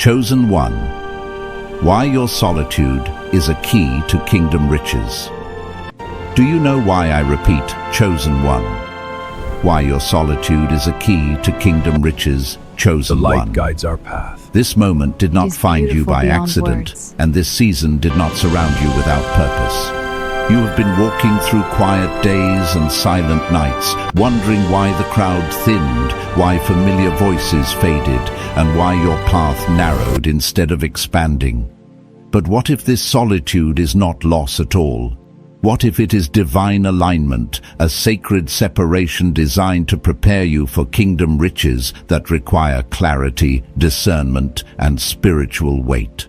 Chosen one. Why your solitude is a key to kingdom riches. Do you know why I repeat, chosen one? Why your solitude is a key to kingdom riches, chosen The light one. guides our path. This moment did not It is find you beautiful by beyond accident, words. and this season did not surround you without purpose. You have been walking through quiet days and silent nights, wondering why the crowd thinned, why familiar voices faded, and why your path narrowed instead of expanding. But what if this solitude is not loss at all? What if it is divine alignment, a sacred separation designed to prepare you for kingdom riches that require clarity, discernment, and spiritual weight?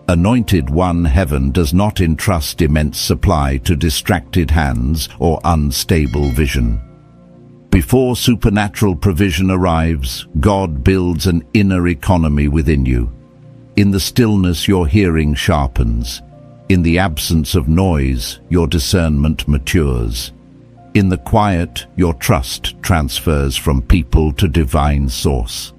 Anointed one, heaven does not entrust immense supply to distracted hands or unstable vision. Before supernatural provision arrives, God builds an inner economy within you. In the stillness, your hearing sharpens. In the absence of noise, your discernment matures. In the quiet, your trust transfers from people to divine source.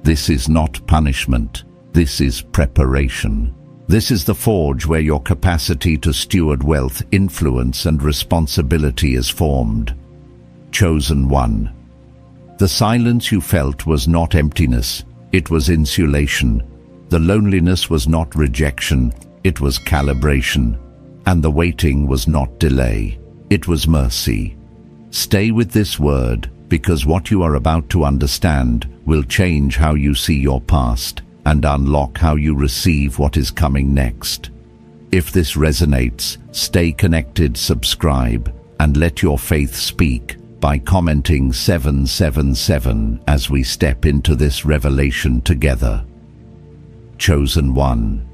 This is not punishment. This is preparation. This is the forge where your capacity to steward wealth, influence, and responsibility is formed. Chosen one. The silence you felt was not emptiness, it was insulation. The loneliness was not rejection, it was calibration. And the waiting was not delay, it was mercy. Stay with this word, because what you are about to understand will change how you see your past and unlock how you receive what is coming next. If this resonates, stay connected, subscribe, and let your faith speak by commenting 777 as we step into this revelation together. Chosen one.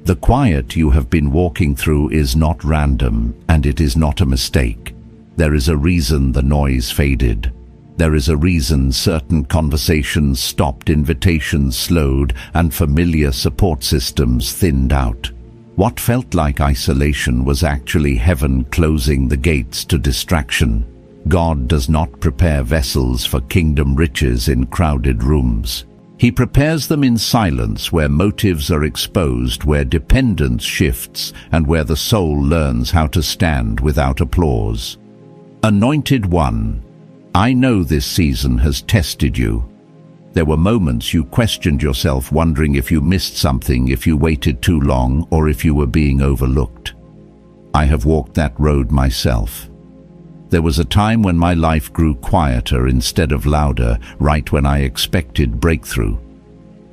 The quiet you have been walking through is not random, and it is not a mistake. There is a reason the noise faded. There is a reason certain conversations stopped, invitations slowed, and familiar support systems thinned out. What felt like isolation was actually heaven closing the gates to distraction. God does not prepare vessels for kingdom riches in crowded rooms. He prepares them in silence, where motives are exposed, where dependence shifts, and where the soul learns how to stand without applause. Anointed one. I know this season has tested you. There were moments you questioned yourself, wondering if you missed something, if you waited too long, or if you were being overlooked. I have walked that road myself. There was a time when my life grew quieter instead of louder, right when I expected breakthrough.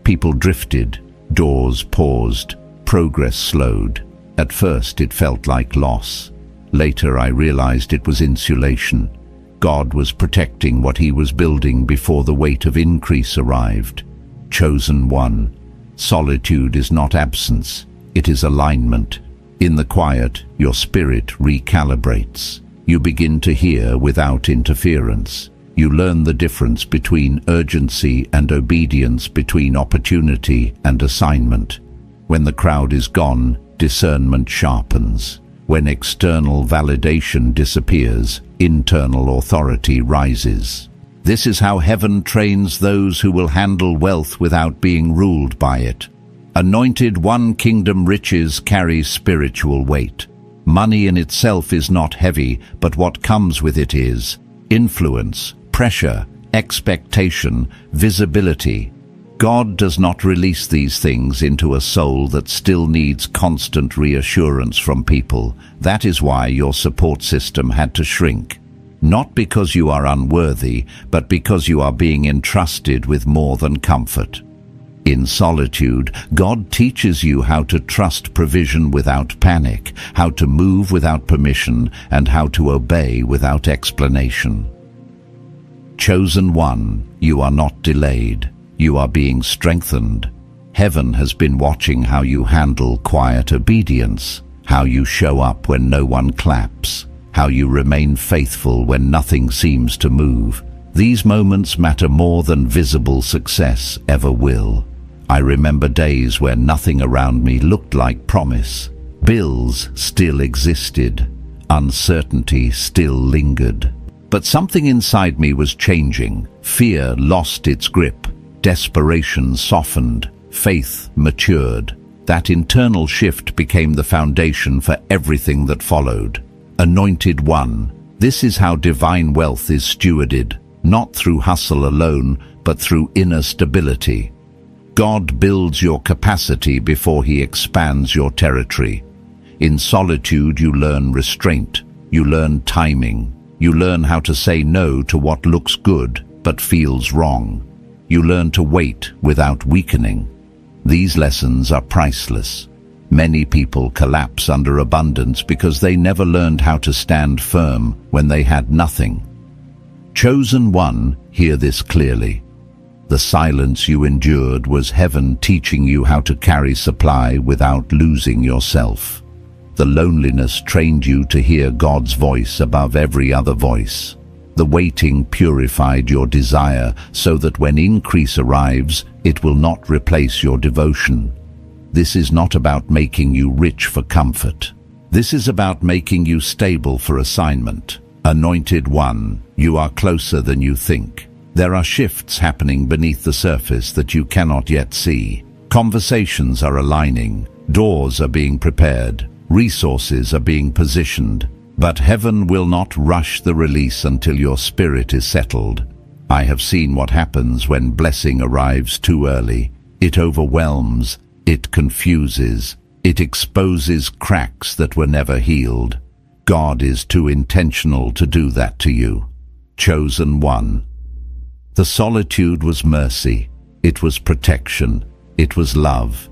People drifted, doors paused, progress slowed. At first it felt like loss. Later I realized it was insulation. God was protecting what he was building before the weight of increase arrived. Chosen one. Solitude is not absence, it is alignment. In the quiet, your spirit recalibrates. You begin to hear without interference. You learn the difference between urgency and obedience, between opportunity and assignment. When the crowd is gone, discernment sharpens. When external validation disappears, internal authority rises. This is how heaven trains those who will handle wealth without being ruled by it. Anointed one, kingdom riches carry spiritual weight. Money in itself is not heavy, but what comes with it is influence, pressure, expectation, visibility. God does not release these things into a soul that still needs constant reassurance from people. That is why your support system had to shrink. Not because you are unworthy, but because you are being entrusted with more than comfort. In solitude, God teaches you how to trust provision without panic, how to move without permission, and how to obey without explanation. Chosen one, you are not delayed. You are being strengthened. Heaven has been watching how you handle quiet obedience, how you show up when no one claps, how you remain faithful when nothing seems to move. These moments matter more than visible success ever will. I remember days where nothing around me looked like promise. Bills still existed. Uncertainty still lingered. But something inside me was changing. Fear lost its grip. Desperation softened. faith matured. That internal shift became the foundation for everything that followed. Anointed One. This is how divine wealth is stewarded, not through hustle alone, but through inner stability. God builds your capacity before He expands your territory. In solitude you learn restraint, you learn timing, you learn how to say no to what looks good but feels wrong. You learn to wait without weakening. These lessons are priceless. Many people collapse under abundance because they never learned how to stand firm when they had nothing. Chosen One, hear this clearly. The silence you endured was heaven teaching you how to carry supply without losing yourself. The loneliness trained you to hear God's voice above every other voice. The waiting purified your desire so that when increase arrives, it will not replace your devotion. This is not about making you rich for comfort. This is about making you stable for assignment. Anointed One, you are closer than you think. There are shifts happening beneath the surface that you cannot yet see. Conversations are aligning, doors are being prepared, resources are being positioned. But heaven will not rush the release until your spirit is settled. I have seen what happens when blessing arrives too early. It overwhelms, it confuses, it exposes cracks that were never healed. God is too intentional to do that to you. Chosen One. The solitude was mercy. It was protection. It was love.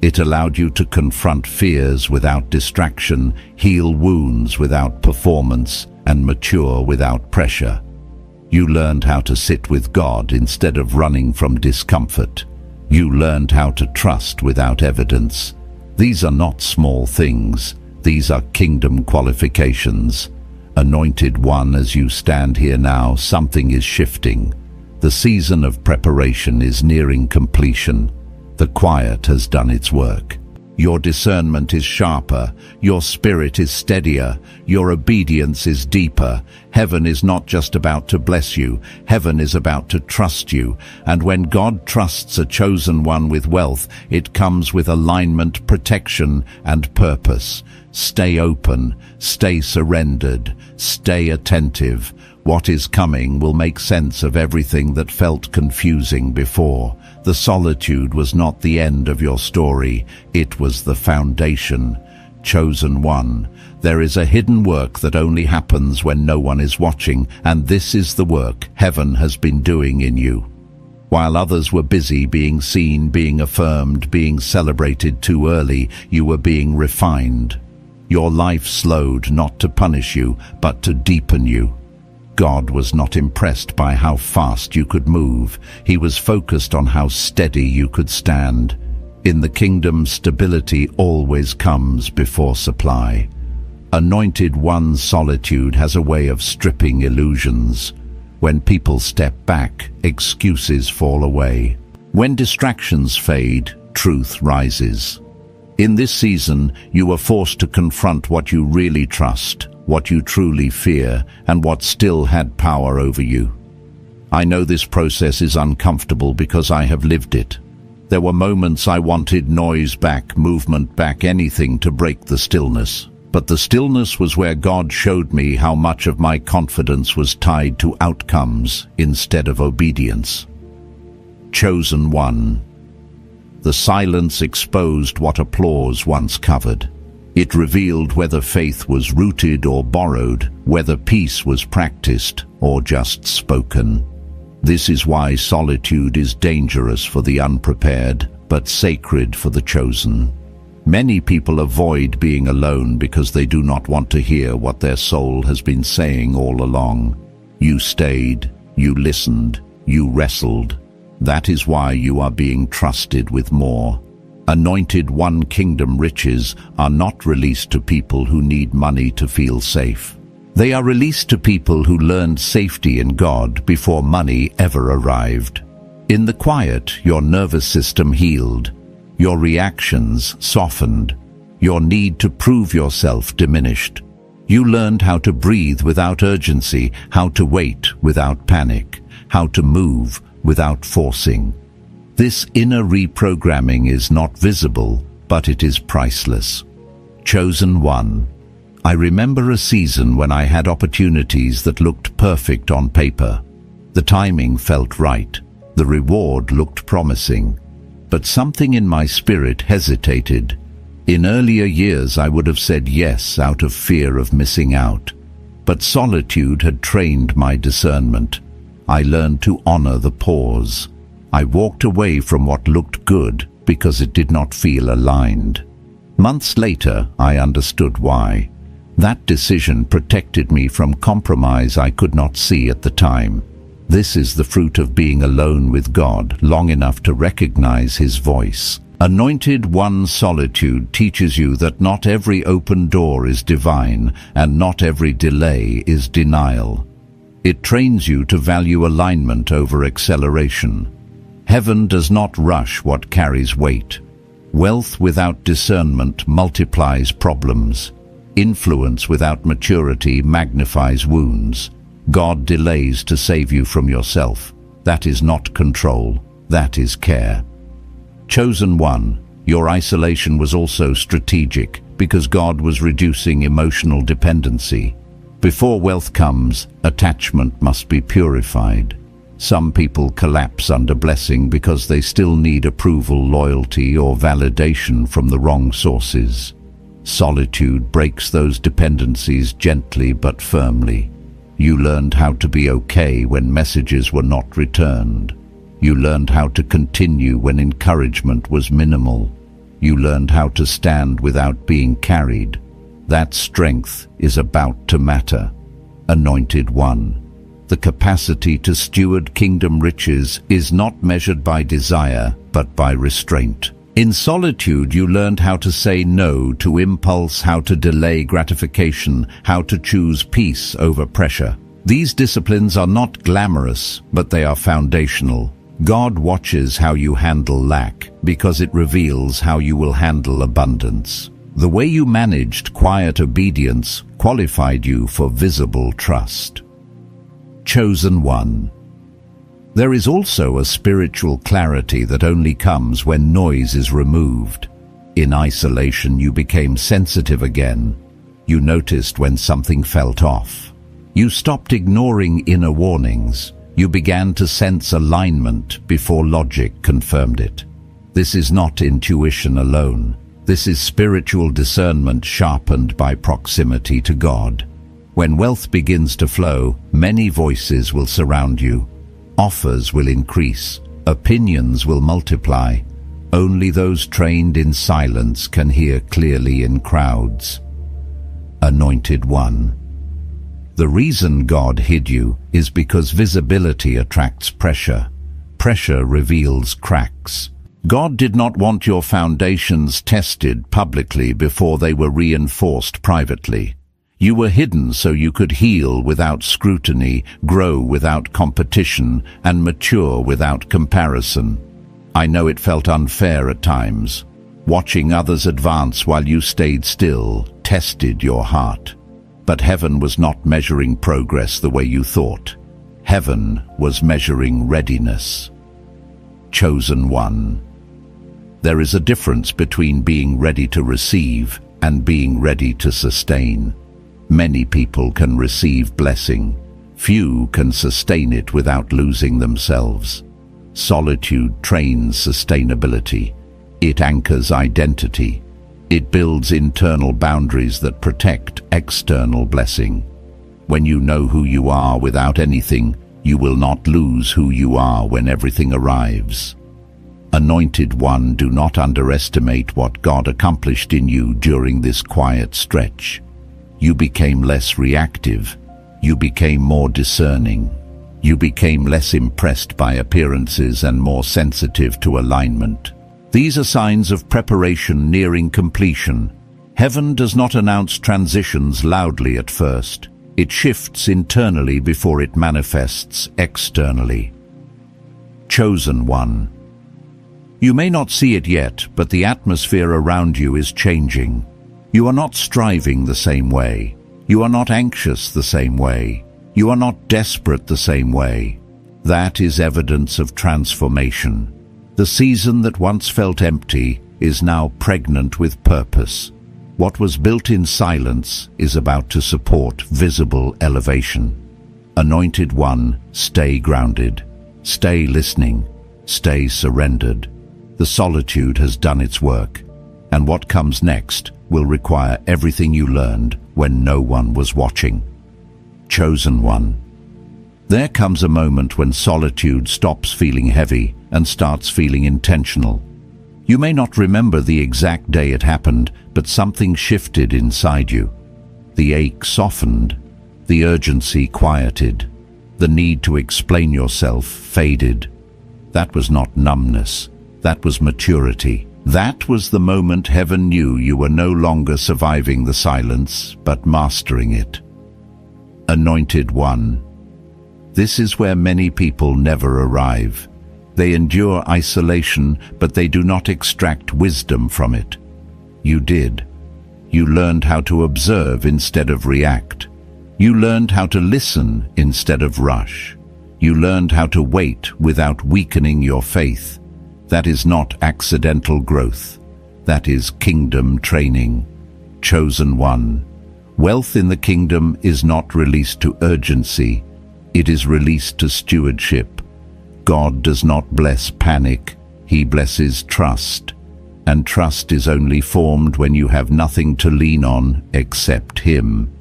It allowed you to confront fears without distraction, heal wounds without performance, and mature without pressure. You learned how to sit with God instead of running from discomfort. You learned how to trust without evidence. These are not small things. These are kingdom qualifications. Anointed One, as you stand here now, something is shifting. The season of preparation is nearing completion. The quiet has done its work. Your discernment is sharper, your spirit is steadier, your obedience is deeper. Heaven is not just about to bless you, heaven is about to trust you. And when God trusts a chosen one with wealth, it comes with alignment, protection, and purpose. Stay open, stay surrendered, stay attentive. What is coming will make sense of everything that felt confusing before. The solitude was not the end of your story, it was the foundation. Chosen One, there is a hidden work that only happens when no one is watching, and this is the work heaven has been doing in you. While others were busy being seen, being affirmed, being celebrated too early, you were being refined. Your life slowed not to punish you, but to deepen you. God was not impressed by how fast you could move. He was focused on how steady you could stand. In the kingdom, stability always comes before supply. Anointed One's solitude has a way of stripping illusions. When people step back, excuses fall away. When distractions fade, truth rises. In this season, you are forced to confront what you really trust, what you truly fear, and what still had power over you. I know this process is uncomfortable because I have lived it. There were moments I wanted noise back, movement back, anything to break the stillness. But the stillness was where God showed me how much of my confidence was tied to outcomes instead of obedience. Chosen One. The silence exposed what applause once covered. It revealed whether faith was rooted or borrowed, whether peace was practiced or just spoken. This is why solitude is dangerous for the unprepared, but sacred for the chosen. Many people avoid being alone because they do not want to hear what their soul has been saying all along. You stayed, you listened, you wrestled. That is why you are being trusted with more. Anointed One kingdom riches are not released to people who need money to feel safe. They are released to people who learned safety in God before money ever arrived. In the quiet, your nervous system healed, your reactions softened, your need to prove yourself diminished. You learned how to breathe without urgency, how to wait without panic, how to move without forcing. This inner reprogramming is not visible, but it is priceless. Chosen one. I remember a season when I had opportunities that looked perfect on paper. The timing felt right. The reward looked promising. But something in my spirit hesitated. In earlier years I would have said yes out of fear of missing out. But solitude had trained my discernment. I learned to honor the pause. I walked away from what looked good because it did not feel aligned. Months later, I understood why. That decision protected me from compromise I could not see at the time. This is the fruit of being alone with God long enough to recognize His voice. Anointed One Solitude teaches you that not every open door is divine and not every delay is denial. It trains you to value alignment over acceleration. Heaven does not rush what carries weight. Wealth without discernment multiplies problems. Influence without maturity magnifies wounds. God delays to save you from yourself. That is not control. That is care. Chosen one, your isolation was also strategic because God was reducing emotional dependency. Before wealth comes, attachment must be purified. Some people collapse under blessing because they still need approval, loyalty, or validation from the wrong sources. Solitude breaks those dependencies gently but firmly. You learned how to be okay when messages were not returned. You learned how to continue when encouragement was minimal. You learned how to stand without being carried. That strength is about to matter. Anointed one. The capacity to steward kingdom riches is not measured by desire, but by restraint. In solitude, you learned how to say no to impulse, how to delay gratification, how to choose peace over pressure. These disciplines are not glamorous, but they are foundational. God watches how you handle lack, because it reveals how you will handle abundance. The way you managed quiet obedience qualified you for visible trust. Chosen one. There is also a spiritual clarity that only comes when noise is removed. In isolation, you became sensitive again. You noticed when something felt off. You stopped ignoring inner warnings. You began to sense alignment before logic confirmed it. This is not intuition alone. This is spiritual discernment sharpened by proximity to God. When wealth begins to flow, many voices will surround you. Offers will increase. Opinions will multiply. Only those trained in silence can hear clearly in crowds. Anointed one. The reason God hid you is because visibility attracts pressure. Pressure reveals cracks. God did not want your foundations tested publicly before they were reinforced privately. You were hidden so you could heal without scrutiny, grow without competition, and mature without comparison. I know it felt unfair at times. Watching others advance while you stayed still tested your heart. But heaven was not measuring progress the way you thought. Heaven was measuring readiness. Chosen one. There is a difference between being ready to receive and being ready to sustain. Many people can receive blessing. Few can sustain it without losing themselves. Solitude trains sustainability. It anchors identity. It builds internal boundaries that protect external blessing. When you know who you are without anything, you will not lose who you are when everything arrives. Anointed one, do not underestimate what God accomplished in you during this quiet stretch. You became less reactive. You became more discerning. You became less impressed by appearances and more sensitive to alignment. These are signs of preparation nearing completion. Heaven does not announce transitions loudly at first. It shifts internally before it manifests externally. Chosen one. You may not see it yet, but the atmosphere around you is changing. You are not striving the same way. You are not anxious the same way. You are not desperate the same way. That is evidence of transformation. The season that once felt empty is now pregnant with purpose. What was built in silence is about to support visible elevation. Anointed One, stay grounded, stay listening, stay surrendered. The solitude has done its work, and what comes next will require everything you learned when no one was watching. Chosen One. There comes a moment when solitude stops feeling heavy and starts feeling intentional. You may not remember the exact day it happened, but something shifted inside you. The ache softened, the urgency quieted, the need to explain yourself faded. That was not numbness, that was maturity. That was the moment heaven knew you were no longer surviving the silence, but mastering it. Anointed One. This is where many people never arrive. They endure isolation, but they do not extract wisdom from it. You did. You learned how to observe instead of react. You learned how to listen instead of rush. You learned how to wait without weakening your faith. That is not accidental growth. That is kingdom training. Chosen One. Wealth in the kingdom is not released to urgency. It is released to stewardship. God does not bless panic. He blesses trust. And trust is only formed when you have nothing to lean on except Him.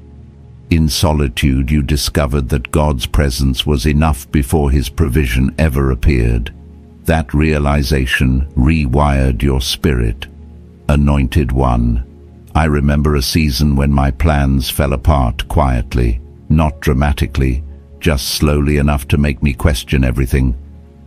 In solitude, you discovered that God's presence was enough before His provision ever appeared. That realization rewired your spirit. Anointed One. I remember a season when my plans fell apart quietly, not dramatically, just slowly enough to make me question everything.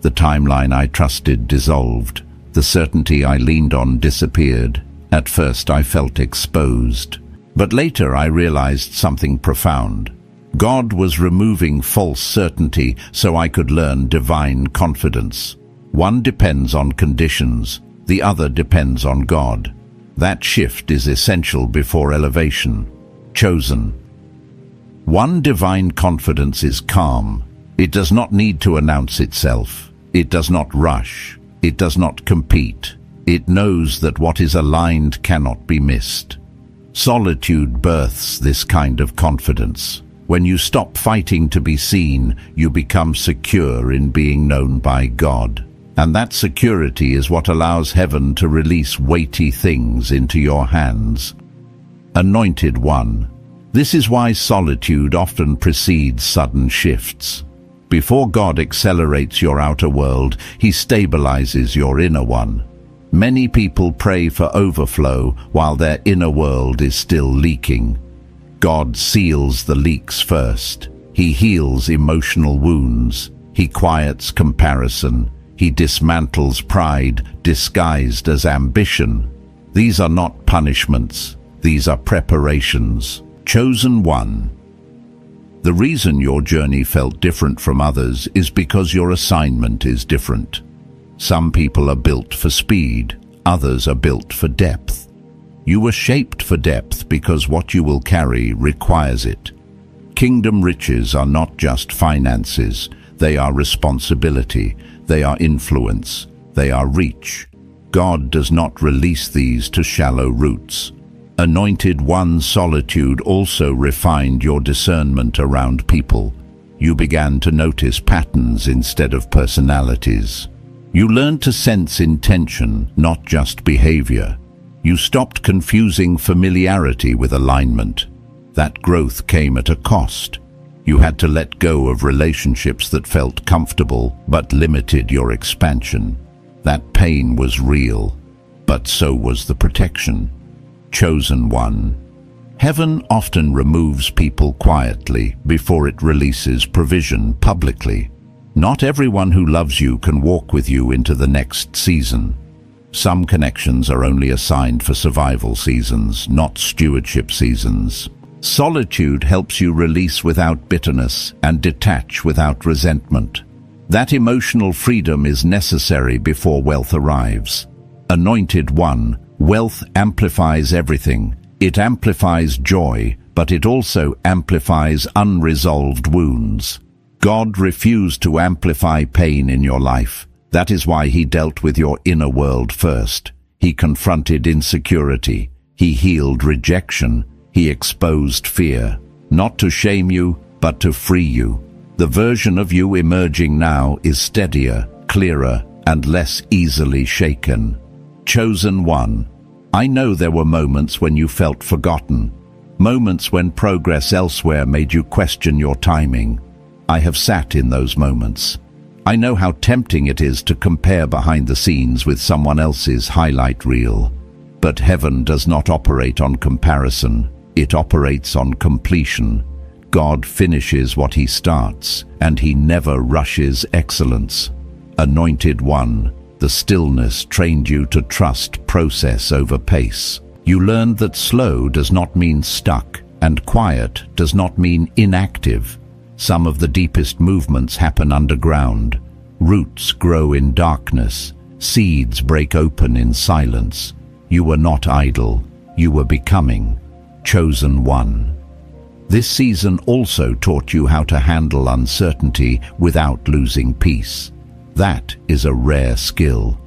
The timeline I trusted dissolved. The certainty I leaned on disappeared. At first I felt exposed. But later I realized something profound. God was removing false certainty so I could learn divine confidence. One depends on conditions, the other depends on God. That shift is essential before elevation. Chosen. One divine confidence is calm. It does not need to announce itself. It does not rush. It does not compete. It knows that what is aligned cannot be missed. Solitude births this kind of confidence. When you stop fighting to be seen, you become secure in being known by God. And that security is what allows heaven to release weighty things into your hands. Anointed One. This is why solitude often precedes sudden shifts. Before God accelerates your outer world, He stabilizes your inner one. Many people pray for overflow while their inner world is still leaking. God seals the leaks first. He heals emotional wounds. He quiets comparison. He dismantles pride disguised as ambition. These are not punishments. These are preparations. Chosen One. The reason your journey felt different from others is because your assignment is different. Some people are built for speed, others are built for depth. You were shaped for depth because what you will carry requires it. Kingdom riches are not just finances, they are responsibility, they are influence, they are reach. God does not release these to shallow roots. Anointed One, solitude also refined your discernment around people. You began to notice patterns instead of personalities. You learned to sense intention, not just behavior. You stopped confusing familiarity with alignment. That growth came at a cost. You had to let go of relationships that felt comfortable but limited your expansion. That pain was real, but so was the protection. Chosen One. Heaven often removes people quietly before it releases provision publicly. Not everyone who loves you can walk with you into the next season. Some connections are only assigned for survival seasons, not stewardship seasons. Solitude helps you release without bitterness and detach without resentment. That emotional freedom is necessary before wealth arrives. Anointed One. Wealth amplifies everything. It amplifies joy, but it also amplifies unresolved wounds. God refused to amplify pain in your life. That is why he dealt with your inner world first. He confronted insecurity. He healed rejection. He exposed fear. Not to shame you, but to free you. The version of you emerging now is steadier, clearer, and less easily shaken. Chosen one. I know there were moments when you felt forgotten. Moments when progress elsewhere made you question your timing. I have sat in those moments. I know how tempting it is to compare behind the scenes with someone else's highlight reel. But heaven does not operate on comparison. It operates on completion. God finishes what he starts, and he never rushes excellence. Anointed one, the stillness trained you to trust process over pace. You learned that slow does not mean stuck, and quiet does not mean inactive. Some of the deepest movements happen underground. Roots grow in darkness. Seeds break open in silence. You were not idle. You were becoming. Chosen one. This season also taught you how to handle uncertainty without losing peace. That is a rare skill.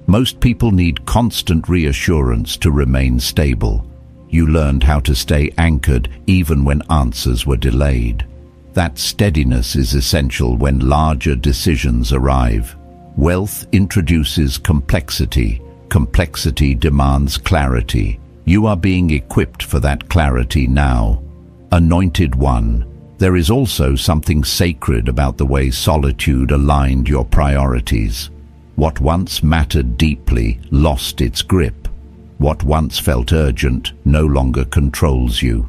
Most people need constant reassurance to remain stable. You learned how to stay anchored even when answers were delayed. That steadiness is essential when larger decisions arrive. Wealth introduces complexity. Complexity demands clarity. You are being equipped for that clarity now. Anointed one, there is also something sacred about the way solitude aligned your priorities. What once mattered deeply lost its grip. What once felt urgent no longer controls you.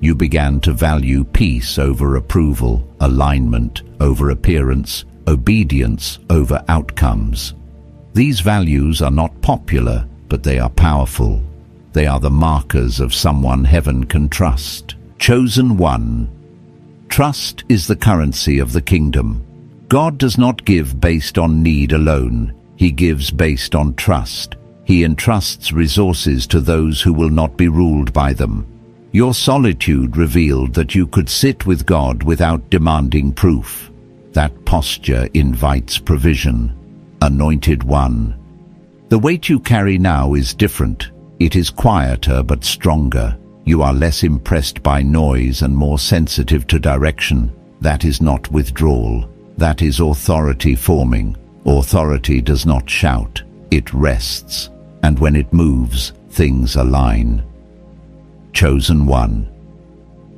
You began to value peace over approval, alignment over appearance, obedience over outcomes. These values are not popular, but they are powerful. They are the markers of someone heaven can trust. Chosen one. Trust is the currency of the kingdom. God does not give based on need alone. He gives based on trust. He entrusts resources to those who will not be ruled by them. Your solitude revealed that you could sit with God without demanding proof. That posture invites provision. Anointed one. The weight you carry now is different. It is quieter but stronger. You are less impressed by noise and more sensitive to direction. That is not withdrawal. That is authority forming. Authority does not shout. It rests. And when it moves, things align. Chosen one.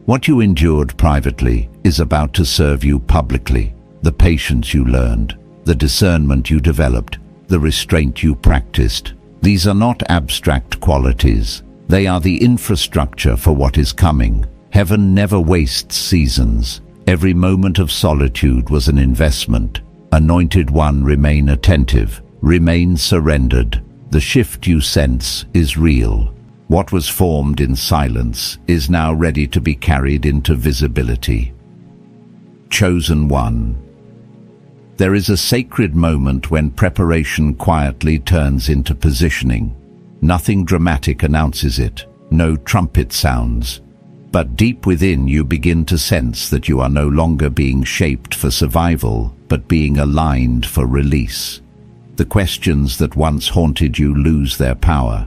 What you endured privately is about to serve you publicly. The patience you learned, the discernment you developed, the restraint you practiced. These are not abstract qualities. They are the infrastructure for what is coming. Heaven never wastes seasons. Every moment of solitude was an investment. Anointed one, remain attentive. Remain surrendered. The shift you sense is real. What was formed in silence is now ready to be carried into visibility. Chosen one. There is a sacred moment when preparation quietly turns into positioning. Nothing dramatic announces it, no trumpet sounds. But deep within you begin to sense that you are no longer being shaped for survival, but being aligned for release. The questions that once haunted you lose their power.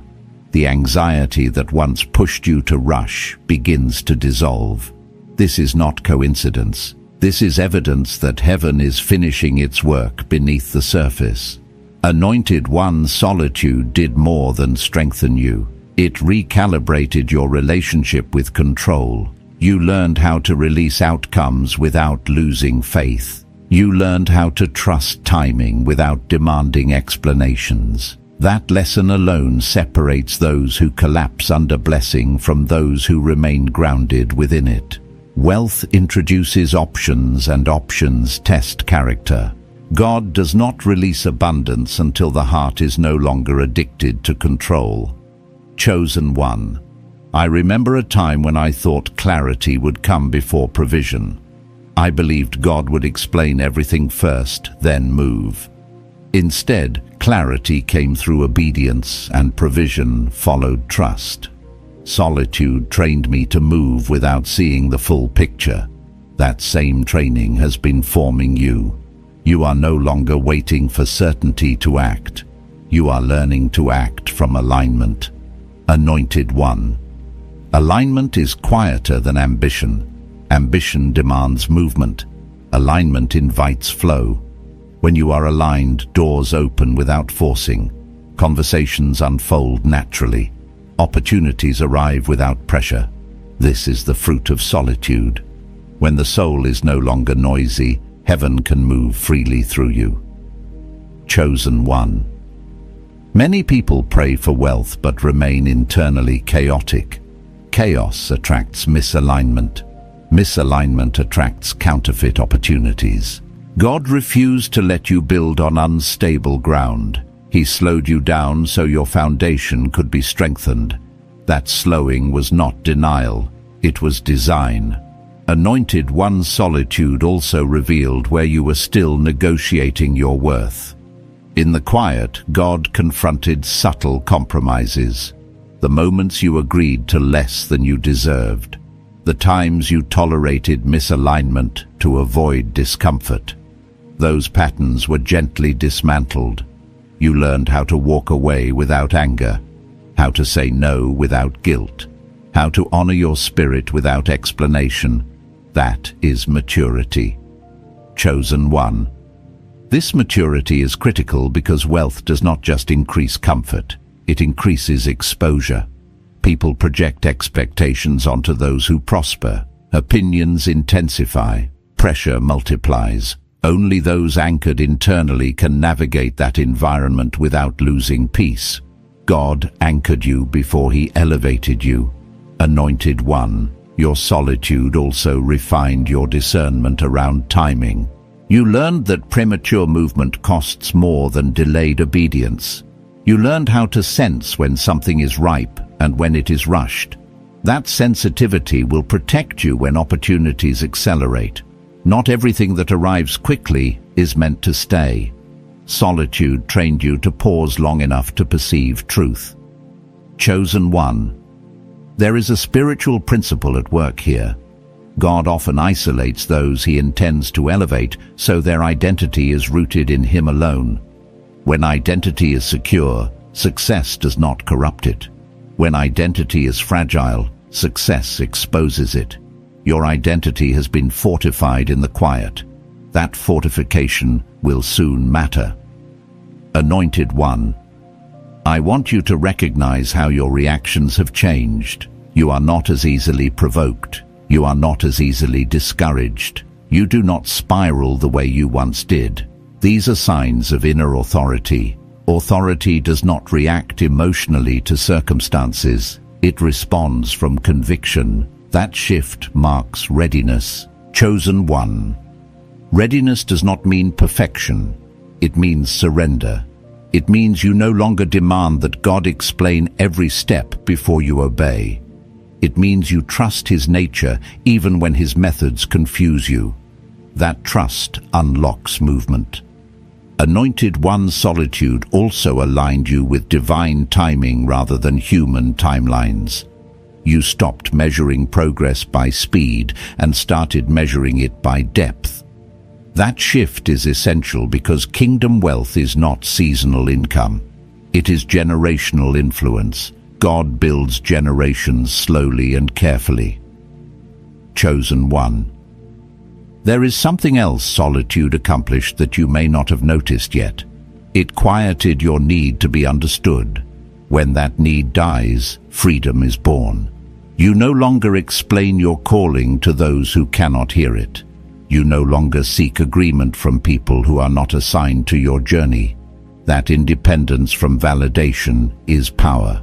The anxiety that once pushed you to rush begins to dissolve. This is not coincidence. This is evidence that heaven is finishing its work beneath the surface. Anointed one, solitude did more than strengthen you. It recalibrated your relationship with control. You learned how to release outcomes without losing faith. You learned how to trust timing without demanding explanations. That lesson alone separates those who collapse under blessing from those who remain grounded within it. Wealth introduces options, and options test character. God does not release abundance until the heart is no longer addicted to control. Chosen one. I remember a time when I thought clarity would come before provision. I believed God would explain everything first, then move. Instead, clarity came through obedience, and provision followed trust. Solitude trained me to move without seeing the full picture. That same training has been forming you. You are no longer waiting for certainty to act. You are learning to act from alignment. Anointed One. Alignment is quieter than ambition. Ambition demands movement. Alignment invites flow. When you are aligned, doors open without forcing. Conversations unfold naturally. Opportunities arrive without pressure. This is the fruit of solitude. When the soul is no longer noisy, heaven can move freely through you. Chosen One. Many people pray for wealth but remain internally chaotic. Chaos attracts misalignment. Misalignment attracts counterfeit opportunities. God refused to let you build on unstable ground. He slowed you down so your foundation could be strengthened. That slowing was not denial, it was design. Anointed One. Solitude also revealed where you were still negotiating your worth. In the quiet, God confronted subtle compromises. The moments you agreed to less than you deserved. The times you tolerated misalignment to avoid discomfort. Those patterns were gently dismantled. You learned how to walk away without anger, how to say no without guilt, how to honor your spirit without explanation. That is maturity. Chosen One. This maturity is critical because wealth does not just increase comfort, it increases exposure. People project expectations onto those who prosper. Opinions intensify. Pressure multiplies. Only those anchored internally can navigate that environment without losing peace. God anchored you before He elevated you. Anointed One. Your solitude also refined your discernment around timing. You learned that premature movement costs more than delayed obedience. You learned how to sense when something is ripe and when it is rushed. That sensitivity will protect you when opportunities accelerate. Not everything that arrives quickly is meant to stay. Solitude trained you to pause long enough to perceive truth. Chosen One. There is a spiritual principle at work here. God often isolates those He intends to elevate, so their identity is rooted in Him alone. When identity is secure, success does not corrupt it. When identity is fragile, success exposes it. Your identity has been fortified in the quiet. That fortification will soon matter. Anointed One. I want you to recognize how your reactions have changed. You are not as easily provoked. You are not as easily discouraged. You do not spiral the way you once did. These are signs of inner authority. Authority does not react emotionally to circumstances. It responds from conviction. That shift marks readiness. Chosen One. Readiness does not mean perfection. It means surrender. It means you no longer demand that God explain every step before you obey. It means you trust His nature even when His methods confuse you. That trust unlocks movement. Anointed One. Solitude also aligned you with divine timing rather than human timelines. You stopped measuring progress by speed and started measuring it by depth. That shift is essential because kingdom wealth is not seasonal income. It is generational influence. God builds generations slowly and carefully. Chosen One. There is something else solitude accomplished that you may not have noticed yet. It quieted your need to be understood. When that need dies, freedom is born. You no longer explain your calling to those who cannot hear it. You no longer seek agreement from people who are not assigned to your journey. That independence from validation is power.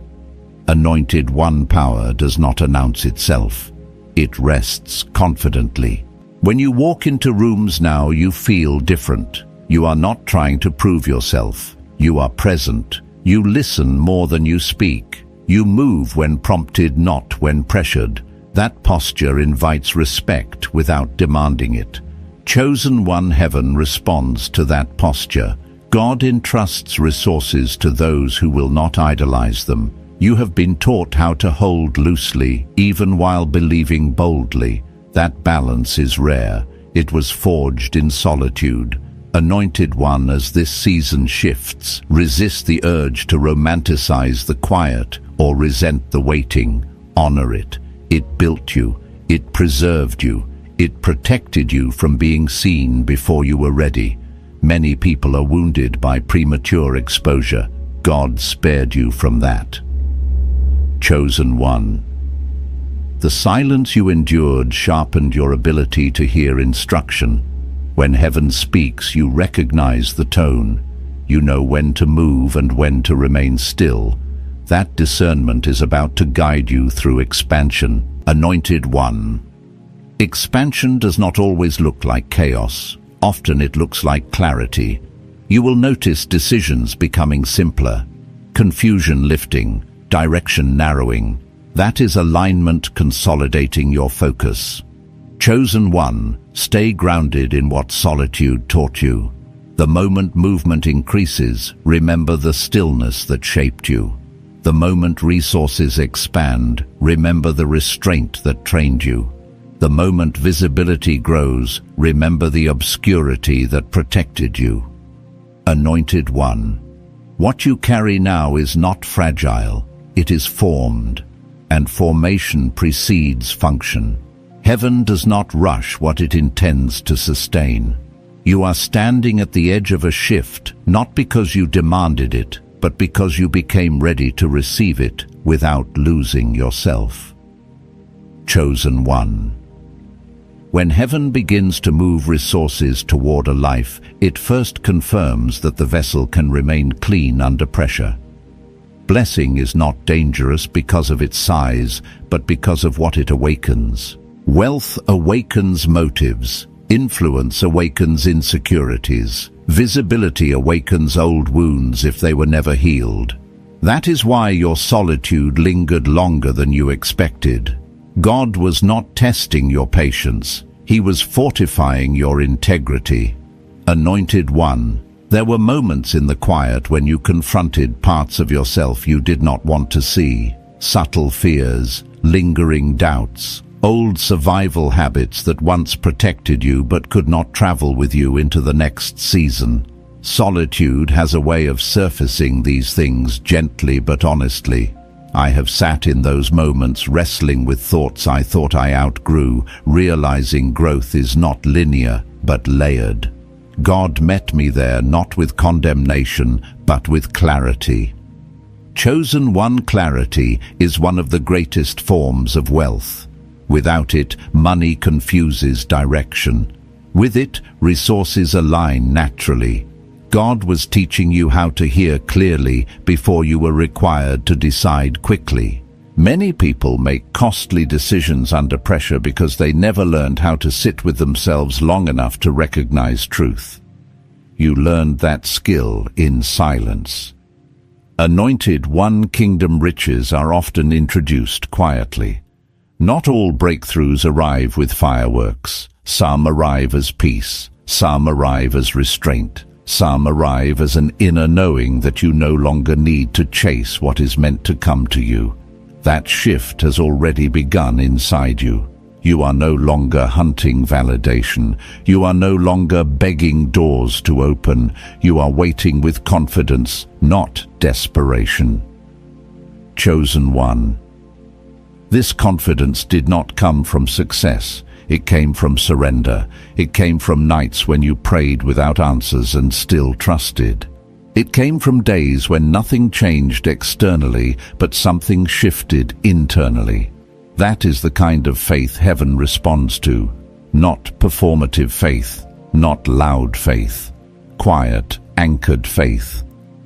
Anointed One. Power does not announce itself. It rests confidently. When you walk into rooms now, you feel different. You are not trying to prove yourself. You are present. You listen more than you speak. You move when prompted, not when pressured. That posture invites respect without demanding it. Chosen One. Heaven responds to that posture. God entrusts resources to those who will not idolize them. You have been taught how to hold loosely, even while believing boldly. That balance is rare. It was forged in solitude. Anointed one, as this season shifts, resist the urge to romanticize the quiet or resent the waiting. Honor it. It built you. It preserved you. It protected you from being seen before you were ready. Many people are wounded by premature exposure. God spared you from that. Chosen one. The silence you endured sharpened your ability to hear instruction. When heaven speaks, you recognize the tone. You know when to move and when to remain still. That discernment is about to guide you through expansion. Anointed one. Expansion does not always look like chaos. Often it looks like clarity. You will notice decisions becoming simpler, confusion lifting, direction narrowing. That is alignment consolidating your focus. Chosen one, stay grounded in what solitude taught you. The moment movement increases, remember the stillness that shaped you. The moment resources expand, remember the restraint that trained you. The moment visibility grows, remember the obscurity that protected you. Anointed one. What you carry now is not fragile, it is formed, and formation precedes function. Heaven does not rush what it intends to sustain. You are standing at the edge of a shift, not because you demanded it, but because you became ready to receive it without losing yourself. Chosen one. When heaven begins to move resources toward a life, it first confirms that the vessel can remain clean under pressure. Blessing is not dangerous because of its size, but because of what it awakens. Wealth awakens motives. Influence awakens insecurities. Visibility awakens old wounds if they were never healed. That is why your solitude lingered longer than you expected. God was not testing your patience. He was fortifying your integrity. Anointed one. There were moments in the quiet when you confronted parts of yourself you did not want to see. Subtle fears, lingering doubts, old survival habits that once protected you but could not travel with you into the next season. Solitude has a way of surfacing these things gently but honestly. I have sat in those moments wrestling with thoughts I thought I outgrew, realizing growth is not linear but layered. God met me there not with condemnation but with clarity. Chosen one, clarity is one of the greatest forms of wealth. Without it, money confuses direction. With it, resources align naturally. God was teaching you how to hear clearly before you were required to decide quickly. Many people make costly decisions under pressure because they never learned how to sit with themselves long enough to recognize truth. You learned that skill in silence. Anointed one, kingdom riches are often introduced quietly. Not all breakthroughs arrive with fireworks. Some arrive as peace. Some arrive as restraint. Some arrive as an inner knowing that you no longer need to chase what is meant to come to you. That shift has already begun inside you. You are no longer hunting validation. You are no longer begging doors to open. You are waiting with confidence, not desperation. Chosen one. This confidence did not come from success. It came from surrender. It came from nights when you prayed without answers and still trusted. It came from days when nothing changed externally, but something shifted internally. That is the kind of faith heaven responds to. Not performative faith, not loud faith. Quiet, anchored faith.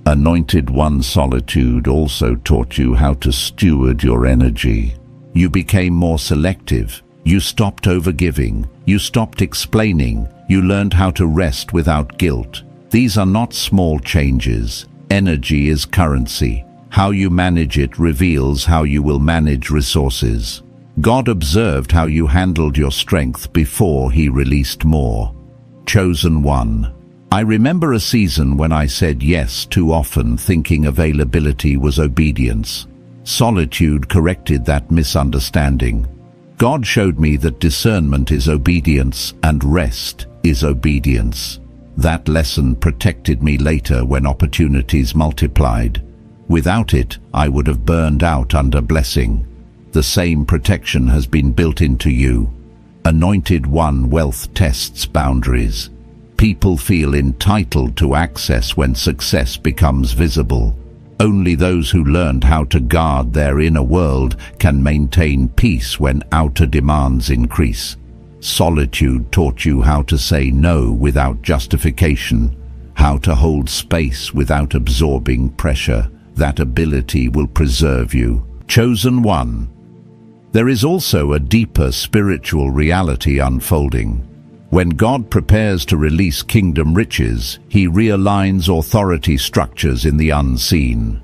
Anointed one, solitude also taught you how to steward your energy. You became more selective. You stopped overgiving. You stopped explaining. You learned how to rest without guilt. These are not small changes. Energy is currency. How you manage it reveals how you will manage resources. God observed how you handled your strength before He released more. Chosen one. I remember a season when I said yes too often, thinking availability was obedience. Solitude corrected that misunderstanding. God showed me that discernment is obedience and rest is obedience. That lesson protected me later when opportunities multiplied. Without it, I would have burned out under blessing. The same protection has been built into you. Anointed One wealth tests boundaries. People feel entitled to access when success becomes visible. Only those who learned how to guard their inner world can maintain peace when outer demands increase. Solitude taught you how to say no without justification, how to hold space without absorbing pressure. That ability will preserve you. Chosen One. There is also a deeper spiritual reality unfolding. When God prepares to release kingdom riches, He realigns authority structures in the unseen.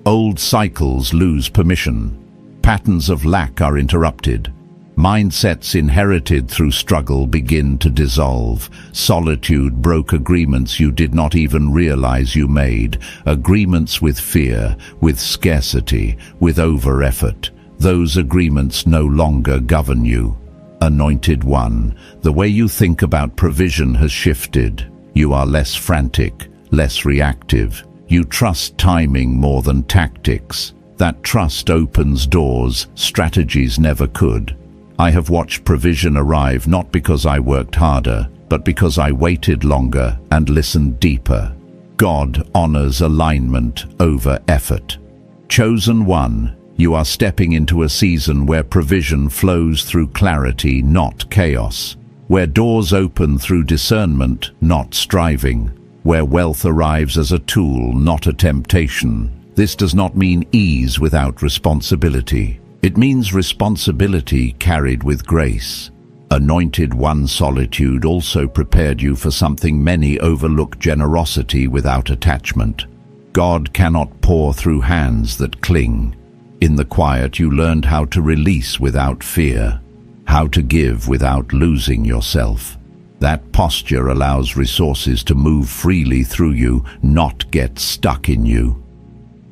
Old cycles lose permission. Patterns of lack are interrupted. Mindsets inherited through struggle begin to dissolve. Solitude broke agreements you did not even realize you made. Agreements with fear, with scarcity, with over-effort. Those agreements no longer govern you. Anointed One, the way you think about provision has shifted. You are less frantic, less reactive. You trust timing more than tactics. That trust opens doors strategies never could. I have watched provision arrive not because I worked harder, but because I waited longer and listened deeper. God honors alignment over effort. Chosen One, you are stepping into a season where provision flows through clarity, not chaos. Where doors open through discernment, not striving. Where wealth arrives as a tool, not a temptation. This does not mean ease without responsibility. It means responsibility carried with grace. Anointed One Solitude also prepared you for something many overlook: generosity without attachment. God cannot pour through hands that cling. In the quiet, you learned how to release without fear, how to give without losing yourself. That posture allows resources to move freely through you, not get stuck in you.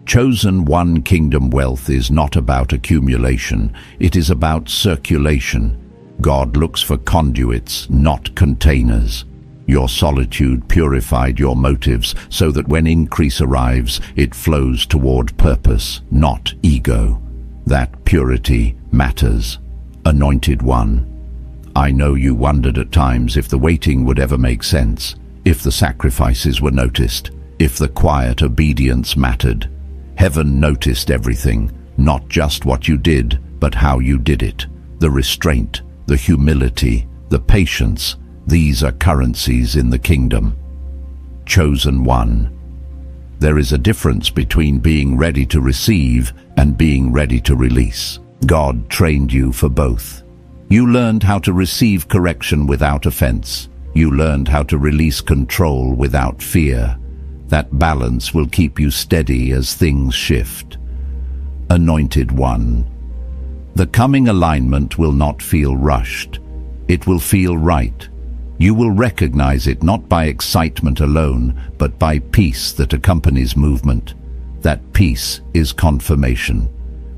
Chosen One kingdom wealth is not about accumulation, it is about circulation. God looks for conduits, not containers. Your solitude purified your motives so that when increase arrives, it flows toward purpose, not ego. That purity matters. Anointed One, I know you wondered at times if the waiting would ever make sense, if the sacrifices were noticed, if the quiet obedience mattered. Heaven noticed everything, not just what you did, but how you did it. The restraint, the humility, the patience. These are currencies in the kingdom. Chosen One. There is a difference between being ready to receive and being ready to release. God trained you for both. You learned how to receive correction without offense. You learned how to release control without fear. That balance will keep you steady as things shift. Anointed One. The coming alignment will not feel rushed. It will feel right. You will recognize it not by excitement alone, but by peace that accompanies movement. That peace is confirmation.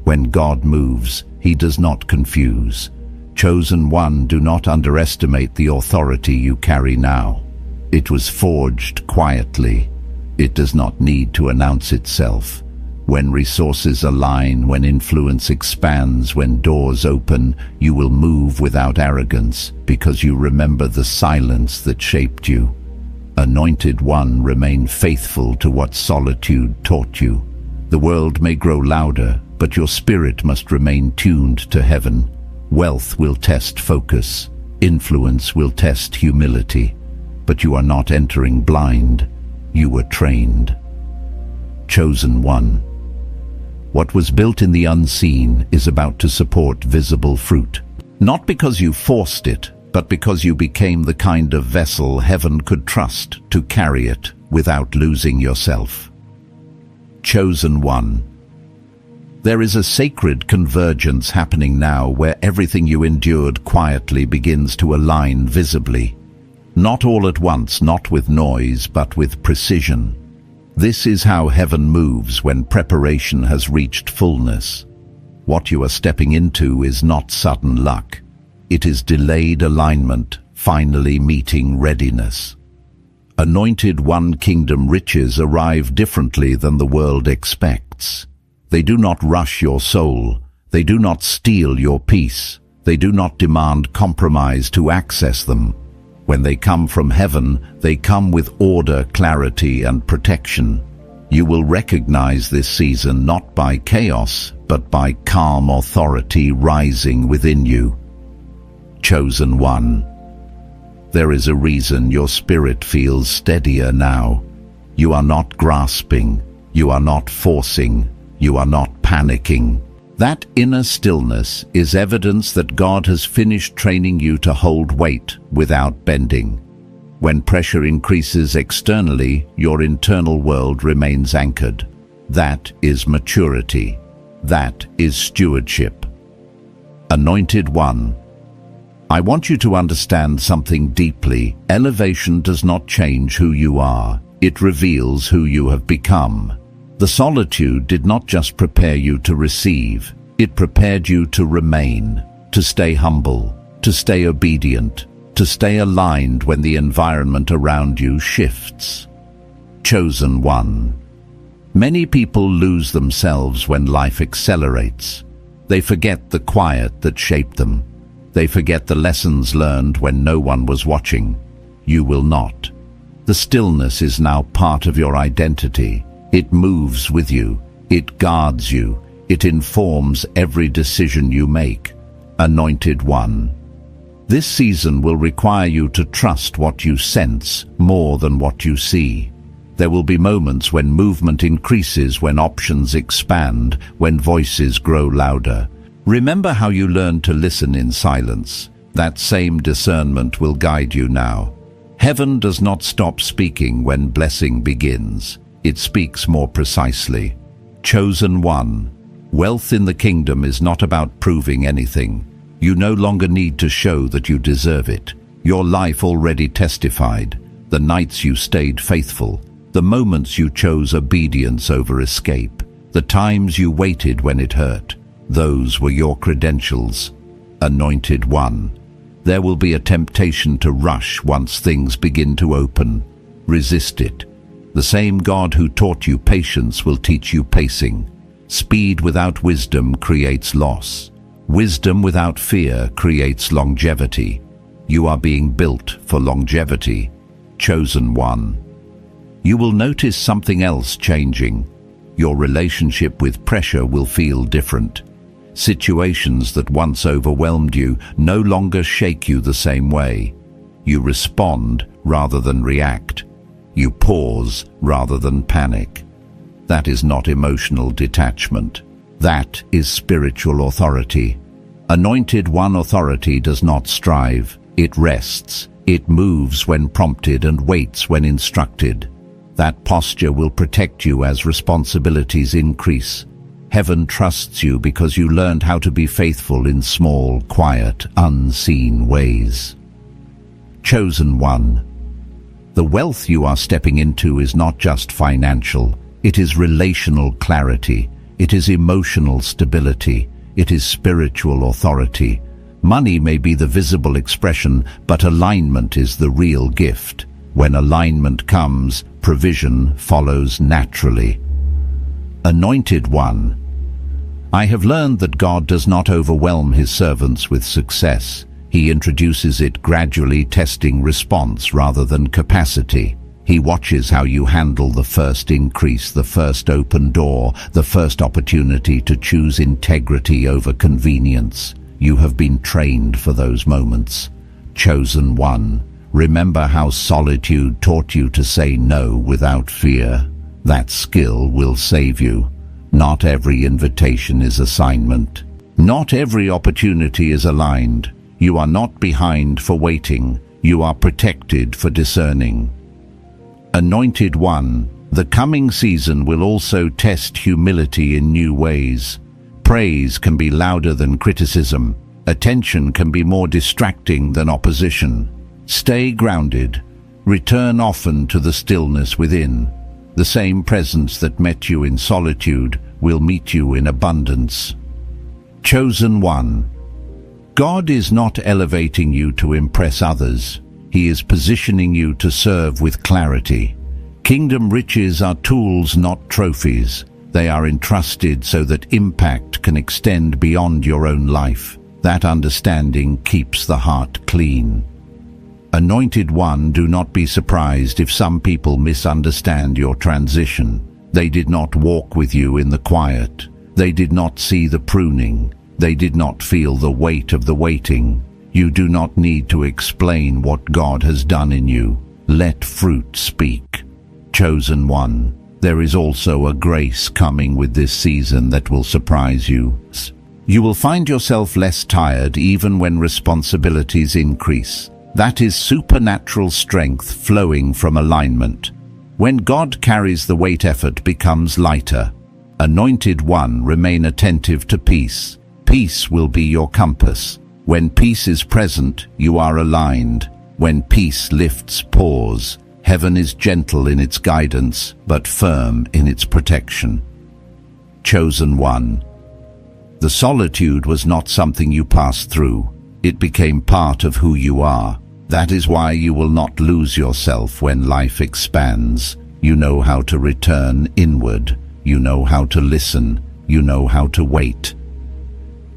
When God moves, He does not confuse. Chosen One, do not underestimate the authority you carry now. It was forged quietly. It does not need to announce itself. When resources align, when influence expands, when doors open, you will move without arrogance because you remember the silence that shaped you. Anointed One, remain faithful to what solitude taught you. The world may grow louder, but your spirit must remain tuned to heaven. Wealth will test focus. Influence will test humility. But you are not entering blind. You were trained. Chosen One. What was built in the unseen is about to support visible fruit. Not because you forced it, but because you became the kind of vessel heaven could trust to carry it without losing yourself. Chosen One. There is a sacred convergence happening now where everything you endured quietly begins to align visibly. Not all at once, not with noise, but with precision. This is how heaven moves when preparation has reached fullness. What you are stepping into is not sudden luck. It is delayed alignment, finally meeting readiness. Anointed One kingdom riches arrive differently than the world expects. They do not rush your soul. They do not steal your peace. They do not demand compromise to access them. When they come from heaven, they come with order, clarity, and protection. You will recognize this season not by chaos, but by calm authority rising within you. Chosen One. There is a reason your spirit feels steadier now. You are not grasping. You are not forcing. You are not panicking. That inner stillness is evidence that God has finished training you to hold weight without bending. When pressure increases externally, your internal world remains anchored. That is maturity. That is stewardship. Anointed One. I want you to understand something deeply. Elevation does not change who you are. It reveals who you have become. The solitude did not just prepare you to receive. It prepared you to remain, to stay humble, to stay obedient, to stay aligned when the environment around you shifts. Chosen One. Many people lose themselves when life accelerates. They forget the quiet that shaped them. They forget the lessons learned when no one was watching. You will not. The stillness is now part of your identity. It moves with you. It guards you. It informs every decision you make. Anointed One. This season will require you to trust what you sense more than what you see. There will be moments when movement increases, when options expand, when voices grow louder. Remember how you learned to listen in silence. That same discernment will guide you now. Heaven does not stop speaking when blessing begins. It speaks more precisely. Chosen One. Wealth in the kingdom is not about proving anything. You no longer need to show that you deserve it. Your life already testified. The nights you stayed faithful. The moments you chose obedience over escape. The times you waited when it hurt. Those were your credentials. Anointed One. There will be a temptation to rush once things begin to open. Resist it. The same God who taught you patience will teach you pacing. Speed without wisdom creates loss. Wisdom without fear creates longevity. You are being built for longevity. Chosen One. You will notice something else changing. Your relationship with pressure will feel different. Situations that once overwhelmed you no longer shake you the same way. You respond rather than react. You pause rather than panic. That is not emotional detachment. That is spiritual authority. Anointed One authority does not strive. It rests. It moves when prompted and waits when instructed. That posture will protect you as responsibilities increase. Heaven trusts you because you learned how to be faithful in small, quiet, unseen ways. Chosen One. The wealth you are stepping into is not just financial. It is relational clarity. It is emotional stability. It is spiritual authority. Money may be the visible expression, but alignment is the real gift. When alignment comes, provision follows naturally. Anointed One. I have learned that God does not overwhelm his servants with success. He introduces it gradually, testing response rather than capacity. He watches how you handle the first increase, the first open door, the first opportunity to choose integrity over convenience. You have been trained for those moments. Chosen One. Remember how solitude taught you to say no without fear. That skill will save you. Not every invitation is assignment. Not every opportunity is aligned. You are not behind for waiting. You are protected for discerning. Anointed One. The coming season will also test humility in new ways. Praise can be louder than criticism. Attention can be more distracting than opposition. Stay grounded. Return often to the stillness within. The same presence that met you in solitude will meet you in abundance. Chosen One. God is not elevating you to impress others. He is positioning you to serve with clarity. Kingdom riches are tools, not trophies. They are entrusted so that impact can extend beyond your own life. That understanding keeps the heart clean. Anointed One, do not be surprised if some people misunderstand your transition. They did not walk with you in the quiet. They did not see the pruning. They did not feel the weight of the waiting. You do not need to explain what God has done in you. Let fruit speak. Chosen One, there is also a grace coming with this season that will surprise you. You will find yourself less tired even when responsibilities increase. That is supernatural strength flowing from alignment. When God carries the weight, effort becomes lighter. Anointed One, remain attentive to peace. Peace will be your compass. When peace is present, you are aligned. When peace lifts, pause. Heaven is gentle in its guidance, but firm in its protection. Chosen One, the solitude was not something you passed through. It became part of who you are. That is why you will not lose yourself when life expands. You know how to return inward. You know how to listen. You know how to wait.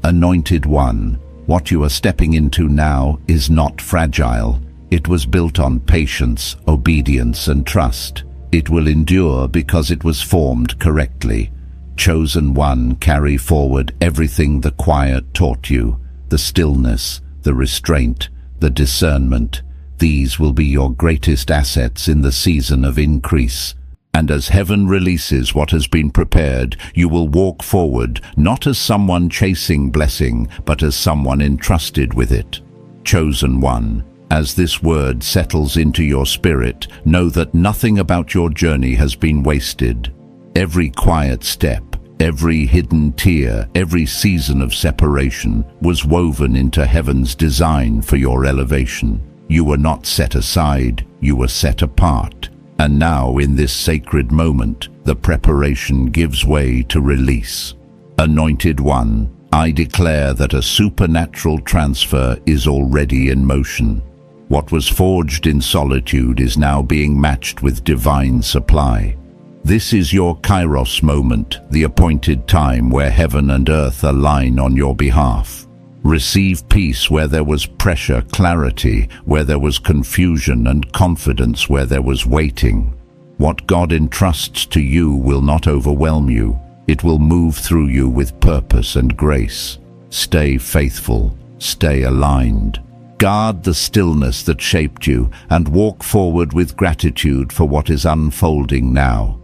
Anointed One, what you are stepping into now is not fragile. It was built on patience, obedience, and trust. It will endure because it was formed correctly. Chosen One, carry forward everything the quiet taught you, the stillness, the restraint, the discernment. These will be your greatest assets in the season of increase. And as heaven releases what has been prepared, you will walk forward, not as someone chasing blessing, but as someone entrusted with it. Chosen One, as this word settles into your spirit, know that nothing about your journey has been wasted. Every quiet step, every hidden tear, every season of separation was woven into heaven's design for your elevation. You were not set aside, you were set apart. And now, in this sacred moment, the preparation gives way to release. Anointed One, I declare that a supernatural transfer is already in motion. What was forged in solitude is now being matched with divine supply. This is your Kairos moment, the appointed time where heaven and earth align on your behalf. Receive peace where there was pressure, clarity where there was confusion, and confidence where there was waiting. What God entrusts to you will not overwhelm you. It will move through you with purpose and grace. Stay faithful, stay aligned. Guard the stillness that shaped you and walk forward with gratitude for what is unfolding now.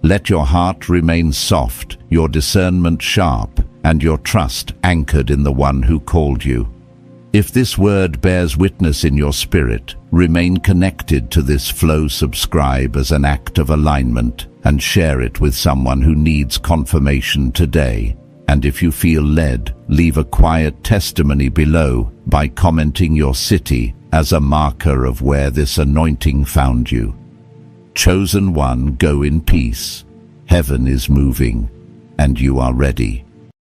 Let your heart remain soft, your discernment sharp, and your trust anchored in the One who called you. If this word bears witness in your spirit, remain connected to this flow. Subscribe as an act of alignment and share it with someone who needs confirmation today. And if you feel led, leave a quiet testimony below by commenting your city as a marker of where this anointing found you. Chosen One, go in peace. Heaven is moving, and you are ready.